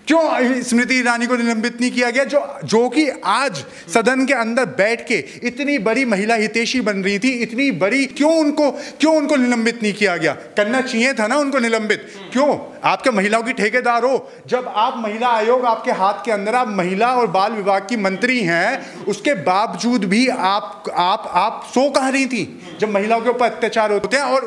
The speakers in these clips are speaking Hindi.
क्यों स्मृति ईरानी को निलंबित नहीं किया गया, जो कि आज सदन के अंदर बैठ के इतनी बड़ी महिला हितैषी बन रही थी, इतनी बड़ी, क्यों उनको निलंबित नहीं किया गया? करना चाहिए था ना उनको निलंबित। क्यों? आपके महिलाओं की ठेकेदार हो, जब आप महिला आयोग आपके हाथ के अंदर, आप महिला और बाल विभाग की मंत्री हैं, उसके बावजूद भी आप सो कह रही थी जब महिलाओं के ऊपर अत्याचार होते हैं और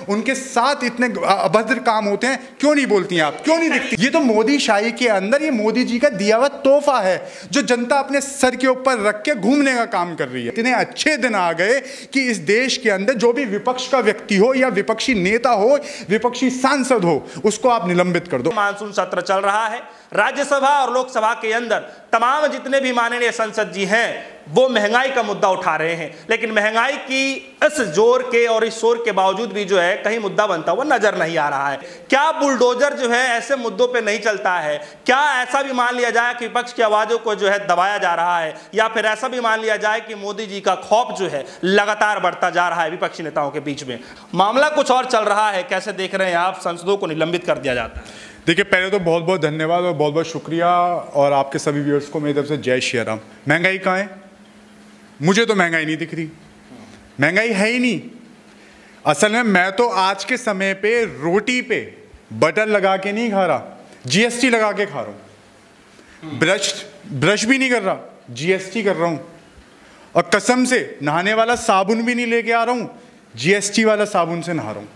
उनके साथ इतने अभद्र काम होते हैं, क्यों नहीं बोलती हैं आप, क्यों नहीं दिखती? ये तो मोदी शाही के अंदर, ये मोदी जी का दिया हुआ तोहफा है जो जनता अपने सर के ऊपर रख के घूमने का काम कर रही है। इतने अच्छे दिन आ गए कि इस देश के अंदर जो भी विपक्ष का व्यक्ति हो या विपक्षी नेता हो, विपक्षी सांसद हो, उसको आप निलंबित कर दो। मानसून सत्र चल रहा है, राज्यसभा और लोकसभा के अंदर तमाम जितने भी माननीय संसद जी हैं वो महंगाई का मुद्दा उठा रहे हैं, लेकिन महंगाई की इस जोर के और इस शोर के बावजूद भी जो है कहीं मुद्दा बनता हुआ नजर नहीं आ रहा है। क्या बुलडोजर जो है ऐसे मुद्दों पे नहीं चलता है? क्या ऐसा भी मान लिया जाए कि विपक्ष की आवाजों को जो है दबाया जा रहा है, या फिर ऐसा भी मान लिया जाए कि मोदी जी का खौफ जो है लगातार बढ़ता जा रहा है विपक्षी नेताओं के बीच में? मामला कुछ और चल रहा है, कैसे देख रहे हैं आप? सांसदों को निलंबित कर दिया जाता है। देखिए, पहले तो बहुत बहुत धन्यवाद और बहुत बहुत शुक्रिया, और आपके सभी व्यूअर्स को मेरी तरफ से जय श्री राम। महंगाई कहाँ है? मुझे तो महंगाई नहीं दिख रही, महंगाई है ही नहीं। असल में मैं तो आज के समय पे रोटी पे बटर लगा के नहीं खा रहा, जीएसटी लगा के खा रहा हूँ। ब्रश भी नहीं कर रहा, जीएसटी कर रहा हूँ। और कसम से नहाने वाला साबुन भी नहीं लेके आ रहा हूँ, जीएसटी वाला साबुन से नहा रहा हूँ।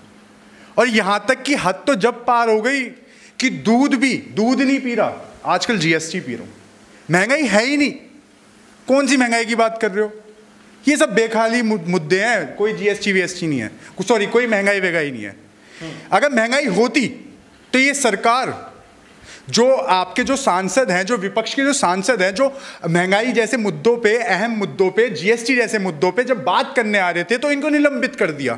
और यहाँ तक कि हद तो जब पार हो गई कि दूध नहीं पी रहा, आजकल जीएसटी पी रहा हूँ। महंगाई है ही नहीं। कौन सी महंगाई की बात कर रहे हो? ये सब बेखाली मुद्दे हैं, कोई जीएसटी वीएसटी नहीं है, सॉरी कोई महंगाई वेगाई नहीं है। अगर महंगाई होती तो ये सरकार, जो आपके जो सांसद हैं, जो विपक्ष के जो सांसद हैं, जो महंगाई जैसे मुद्दों पे, अहम मुद्दों पे, जीएसटी जैसे मुद्दों पे जब बात करने आ रहे थे तो इनको निलंबित कर दिया,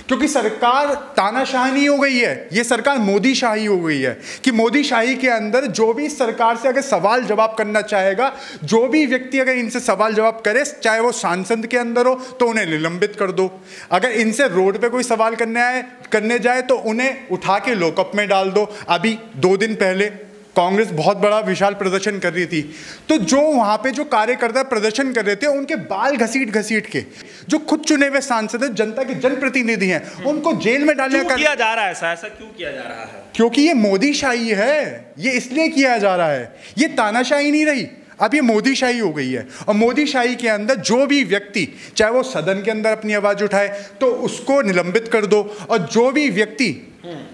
क्योंकि सरकार तानाशाही हो गई है। ये सरकार मोदी शाही हो गई है कि मोदी शाही के अंदर जो भी सरकार से अगर सवाल जवाब करना चाहेगा, जो भी व्यक्ति अगर इनसे सवाल जवाब करे, चाहे वो सांसद के अंदर हो, तो उन्हें निलंबित कर दो। अगर इनसे रोड पे कोई सवाल करने जाए तो उन्हें उठा के लॉकअप में डाल दो। अभी 2 दिन पहले कांग्रेस बहुत बड़ा विशाल प्रदर्शन कर रही थी, तो जो वहां पे जो कार्यकर्ता प्रदर्शन कर रहे थे, उनके बाल घसीट के जो खुद चुने हुए सांसद हैं, जनता के जनप्रतिनिधि हैं, उनको जेल में डालने का किया जा रहा है। ऐसा क्यों किया जा रहा है? क्योंकि ये मोदी शाही है, ये इसलिए किया जा रहा है। ये तानाशाही नहीं रही, अब ये मोदी शाही हो गई है। और मोदी शाही के अंदर जो भी व्यक्ति, चाहे वो सदन के अंदर अपनी आवाज उठाए तो उसको निलंबित कर दो, और जो भी व्यक्ति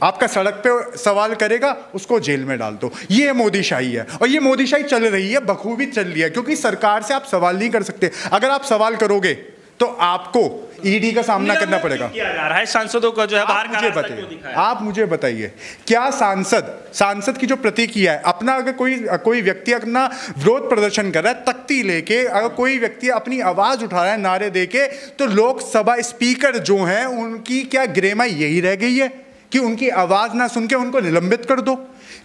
आपका सड़क पे सवाल करेगा उसको जेल में डाल दो। ये मोदी शाही है, और ये मोदी शाही चल रही है, बखूबी चल रही है, क्योंकि सरकार से आप सवाल नहीं कर सकते। अगर आप सवाल करोगे तो आपको ईडी का सामना करना पड़ेगा। किया जा रहा है सांसदों का जो है बाहर का रास्ता क्यों दिखाया? आप मुझे बताइए, क्या सांसद की जो प्रतीक है अपना, अगर कोई व्यक्ति अपना विरोध प्रदर्शन कर रहा है तख्ती लेके, अगर कोई व्यक्ति अपनी आवाज उठा रहा है नारे देके, तो लोकसभा स्पीकर जो हैं उनकी क्या ग्रेमाई यही रह गई है कि उनकी आवाज ना सुन के उनको निलंबित कर दो?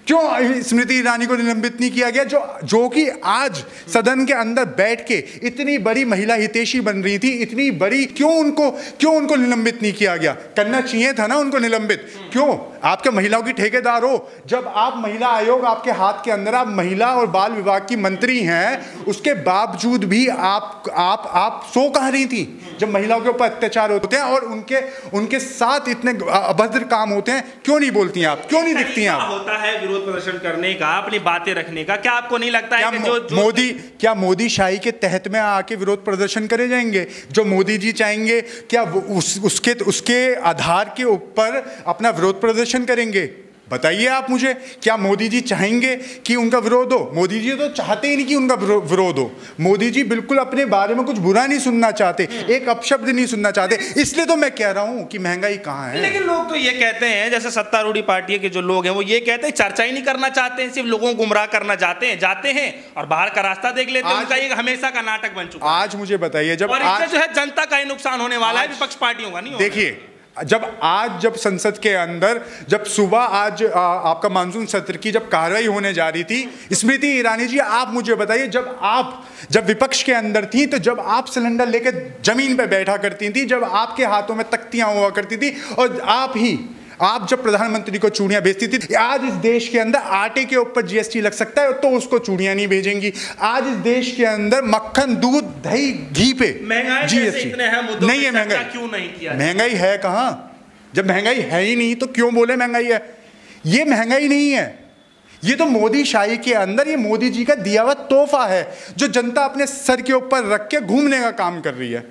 क्यों स्मृति ईरानी को निलंबित नहीं किया गया, जो कि आज सदन के अंदर बैठ के इतनी बड़ी महिला हितैषी बन रही थी, इतनी बड़ी, क्यों उनको निलंबित नहीं किया गया? करना चाहिए था ना उनको निलंबित। क्यों? आपके महिलाओं की ठेकेदार हो, जब आप महिला आयोग आपके हाथ के अंदर, आप महिला और बाल विभाग की मंत्री हैं, उसके बावजूद भी आप सो कह रही थी जब महिलाओं के ऊपर अत्याचार होते हैं और उनके साथ इतने अभद्र काम होते हैं, क्यों नहीं बोलती हैं आप, क्यों नहीं दिखती हैं आप? होता है विरोध प्रदर्शन करने का, अपनी बातें रखने का। क्या आपको नहीं लगता है कि क्या मोदी शाही के तहत में आके विरोध प्रदर्शन करे जाएंगे? जो मोदी जी चाहेंगे, क्या उसके आधार के ऊपर अपना विरोध प्रदर्शन करेंगे? बताइए आप मुझे, क्या मोदी जी चाहेंगे कि उनका विरोध हो? मोदी जी तो चाहते ही नहीं कि उनका विरोध हो। मोदी जी बिल्कुल अपने बारे में कुछ बुरा नहीं सुनना चाहते, एक अपशब्द नहीं सुनना चाहते। इसलिए तो मैं कह रहा हूं कि महंगाई कहां है। लेकिन लोग तो ये कहते हैं, जैसे सत्तारूढ़ी पार्टी के जो लोग हैं वो ये कहते हैं चर्चा ही नहीं करना चाहते हैं, सिर्फ लोगों को गुमराह करना जाते हैं और बाहर का रास्ता देख लेते हैं। उनका ये हमेशा का नाटक बन चुका है। आज मुझे बताइए, जब इससे जो है जनता का ही नुकसान होने वाला है, विपक्ष पार्टियों का नहीं। देखिए, जब संसद के अंदर जब सुबह आज आपका मानसून सत्र की जब कार्रवाई होने जा रही थी, स्मृति ईरानी जी आप मुझे बताइए, जब विपक्ष के अंदर थी, तो जब आप सिलेंडर लेकर जमीन पर बैठा करती थी, जब आपके हाथों में तख्तियां हुआ करती थी और आप ही आप जब प्रधानमंत्री को चूड़ियां भेजती थी, आज इस देश के अंदर आटे के ऊपर जीएसटी लग सकता है तो उसको चूड़ियां नहीं भेजेंगी। आज इस देश के अंदर मक्खन, दूध, दही, घी पे जीएसटी नहीं है। महंगाई क्यों नहीं किया? महंगाई है कहां? जब महंगाई है ही नहीं तो क्यों बोले महंगाई है? ये महंगाई नहीं है, ये तो मोदी शाही के अंदर, ये मोदी जी का दिया हुआ तोहफा है जो जनता अपने सर के ऊपर रख के घूमने का काम कर रही है।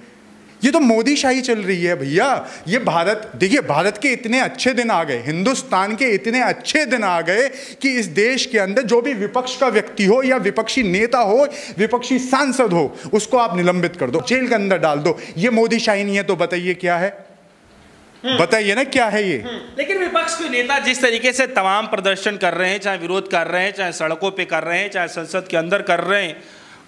ये तो मोदी शाही चल रही है भैया। ये भारत, देखिए भारत के इतने अच्छे दिन आ गए, हिंदुस्तान के इतने अच्छे दिन आ गए कि इस देश के अंदर जो भी विपक्ष का व्यक्ति हो या विपक्षी नेता हो, विपक्षी सांसद हो, उसको आप निलंबित कर दो, जेल के अंदर डाल दो। ये मोदी शाही नहीं है तो बताइए क्या है? बताइए ना क्या है ये? लेकिन विपक्ष के नेता जिस तरीके से तमाम प्रदर्शन कर रहे हैं, चाहे विरोध कर रहे हैं, चाहे सड़कों पे कर रहे हैं, चाहे संसद के अंदर कर रहे हैं,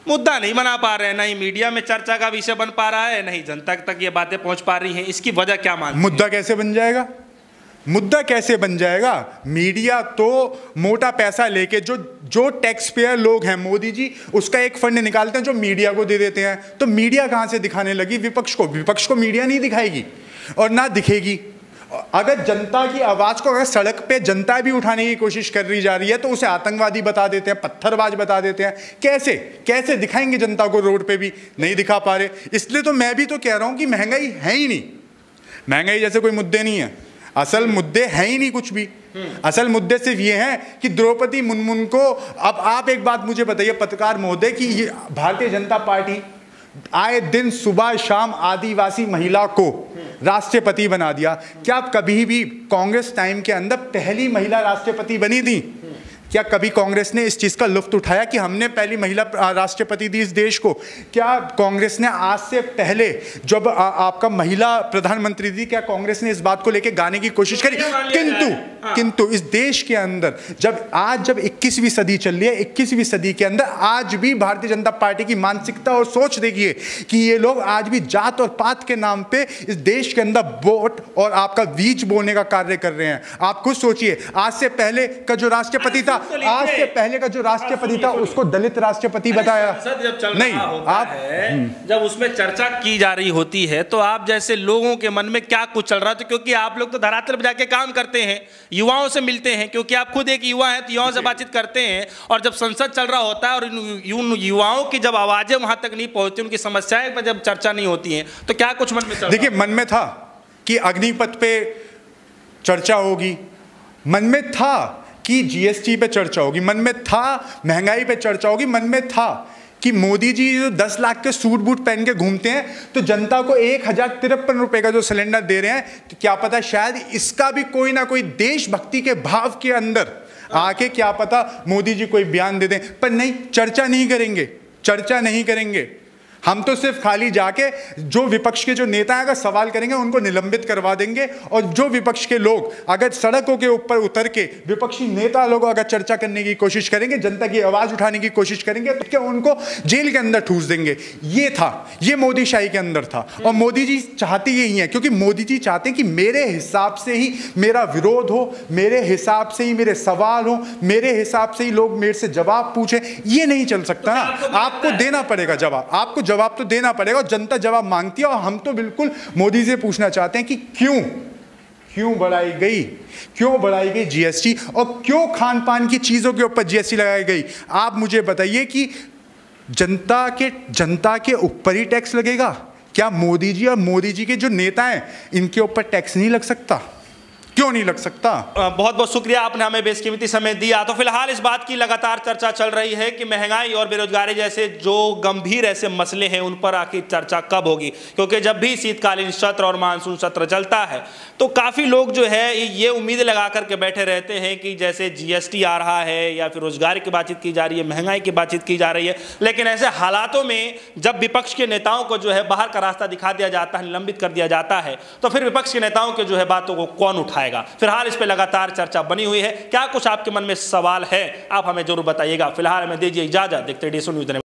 मुद्दा नहीं बना पा रहे हैं, ना ही मीडिया में चर्चा का विषय बन पा रहा है, नहीं जनता तक ये बातें पहुंच पा रही हैं। इसकी वजह क्या मानते हैं? मुद्दा कैसे बन जाएगा? मुद्दा कैसे बन जाएगा? मीडिया तो मोटा पैसा लेके जो टैक्स पेयर लोग हैं, मोदी जी उसका एक फंड निकालते हैं जो मीडिया को दे देते हैं। तो मीडिया कहां से दिखाने लगी विपक्ष को? विपक्ष को मीडिया नहीं दिखाएगी और ना दिखेगी। अगर जनता की आवाज को अगर सड़क पे जनता भी उठाने की कोशिश कर रही जा रही है तो उसे आतंकवादी बता देते हैं, पत्थरबाज बता देते हैं। कैसे कैसे दिखाएंगे जनता को? रोड पे भी नहीं दिखा पा रहे। इसलिए तो मैं भी तो कह रहा हूं कि महंगाई है ही नहीं। महंगाई जैसे कोई मुद्दे नहीं है, असल मुद्दे है ही नहीं कुछ भी। असल मुद्दे सिर्फ ये हैं कि द्रौपदी मुर्मू को, अब आप एक बात मुझे बताइए पत्रकार महोदय, कि ये भारतीय जनता पार्टी आए दिन सुबह शाम आदिवासी महिला को राष्ट्रपति बना दिया। क्या कभी भी कांग्रेस टाइम के अंदर पहली महिला राष्ट्रपति बनी थी? क्या कभी कांग्रेस ने इस चीज़ का लुत्फ उठाया कि हमने पहली महिला राष्ट्रपति दी इस देश को? क्या कांग्रेस ने आज से पहले जब आपका महिला प्रधानमंत्री थी, क्या कांग्रेस ने इस बात को लेकर गाने की कोशिश करी? किंतु इस देश के अंदर जब 21वीं सदी चल रही है, 21वीं सदी के अंदर आज भी भारतीय जनता पार्टी की मानसिकता और सोच देखिए कि ये लोग आज भी जात और पात के नाम पे इस देश के अंदर वोट और आपका बीज बोने का कार्य कर रहे हैं। आप खुद सोचिए, आज से पहले का जो राष्ट्रपति था, आज से पहले का जो राष्ट्रपति था उसको दलित राष्ट्रपति बताया। जब चल नहीं आप जब उसमें चर्चा की जा रही होती है तो आप जैसे लोगों के मन में क्या कुछ चल रहा था? क्योंकि आप लोग तो धरातल पर जाके काम करते हैं, युवाओं से मिलते हैं, क्योंकि आप खुद एक युवा हैं तो युवाओं से बातचीत करते हैं। और जब संसद चल रहा होता है और उन युवाओं की जब आवाजें वहां तक नहीं पहुंचती, उनकी समस्याएं पर जब चर्चा नहीं होती है तो क्या कुछ मन में चल रहा? देखिए, मन में था कि अग्निपथ पे चर्चा होगी, मन में था कि जीएसटी पे चर्चा होगी, मन में था महंगाई पे चर्चा होगी, मन में था कि मोदी जी जो 10 लाख के सूट बूट पहन के घूमते हैं तो जनता को 1053 रुपए का जो सिलेंडर दे रहे हैं, तो क्या पता शायद इसका भी कोई ना कोई देशभक्ति के भाव के अंदर आके क्या पता मोदी जी कोई बयान दे दें। पर नहीं, चर्चा नहीं करेंगे, चर्चा नहीं करेंगे। हम तो सिर्फ खाली जाके जो विपक्ष के जो नेता हैं अगर सवाल करेंगे उनको निलंबित करवा देंगे, और जो विपक्ष के लोग अगर सड़कों के ऊपर उतर के विपक्षी नेता लोग अगर चर्चा करने की कोशिश करेंगे, जनता की आवाज उठाने की कोशिश करेंगे, तो क्या उनको जेल के अंदर ठूस देंगे। ये था, ये मोदी शाही के अंदर था। और मोदी जी चाहते यही है, क्योंकि मोदी जी चाहते हैं कि मेरे हिसाब से ही मेरा विरोध हो, मेरे हिसाब से ही मेरे सवाल हो, मेरे हिसाब से ही लोग मेरे से जवाब पूछे। ये नहीं चल सकता ना, आपको देना पड़ेगा जवाब, आपको जवाब तो देना पड़ेगा, और जनता जवाब मांगती है। और हम तो बिल्कुल मोदी से पूछना चाहते हैं कि क्यों बढ़ाई गई जीएसटी, और क्यों खान पान की चीजों के ऊपर जीएसटी लगाई गई। आप मुझे बताइए कि जनता के ऊपर ही टैक्स लगेगा? क्या मोदी जी और मोदी जी के जो नेता हैं इनके ऊपर टैक्स नहीं लग सकता? क्यों नहीं लग सकता? बहुत बहुत शुक्रिया, आपने हमें बेशकीमती समय दिया। तो फिलहाल इस बात की लगातार चर्चा चल रही है कि महंगाई और बेरोजगारी जैसे जो गंभीर ऐसे मसले हैं उन पर आखिर चर्चा कब होगी, क्योंकि जब भी शीतकालीन सत्र और मानसून सत्र चलता है तो काफ़ी लोग जो है ये उम्मीद लगा करके बैठे रहते हैं कि जैसे जीएसटी आ रहा है या फिर रोजगार की बातचीत की जा रही है, महंगाई की बातचीत की जा रही है, लेकिन ऐसे हालातों में जब विपक्ष के नेताओं को जो है बाहर का रास्ता दिखा दिया जाता है, निलंबित कर दिया जाता है, तो फिर विपक्ष के नेताओं के जो है बातों को कौन उठाएगा? फिलहाल इस पे लगातार चर्चा बनी हुई है। क्या कुछ आपके मन में सवाल है, आप हमें जरूर बताइएगा। फिलहाल हमें दीजिए इजाजत, देखते रहिए DSO न्यूज़।